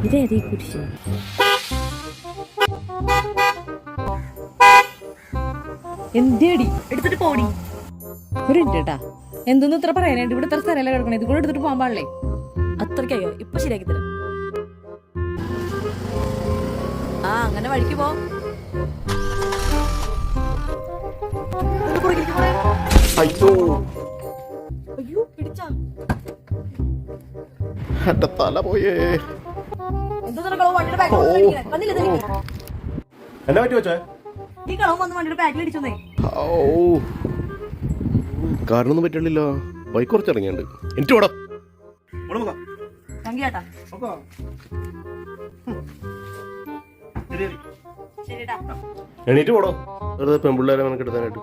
ഇതേതീ കുരിശ്? എന്തേടി എടുത്തിട്ട് പോടി. ഒരു മിനിറ്റ് എന്തൊന്നും ഇത്ര പറയാനായിട്ട് ഇവിടെ ഇത്ര സ്ഥലമല്ല കിടക്കണേ. ഇത് കൂടെ എടുത്തിട്ട് പോകാൻ പാടില്ലേ? അത്രയ്ക്കയ്യോ? ഇപ്പൊ ശരിയാക്കി തരാം. ആ അങ്ങനെ വഴിക്ക് പോ. അയ്യോ പിടിച്ചാ എന്റെ തല പോയേ. എന്നാ പറ്റി വെച്ചേ? കാരണമൊന്നും പറ്റില്ലല്ലോ. ബൈക്ക് കുറച്ചിറങ്ങിയുണ്ട്. എനിക്ക് ഓടാ. എണീറ്റ് പോടോ. വെറുതെ പെൺപിള്ളേരെ അവനൊക്കെ എടുക്കാനായിട്ട്.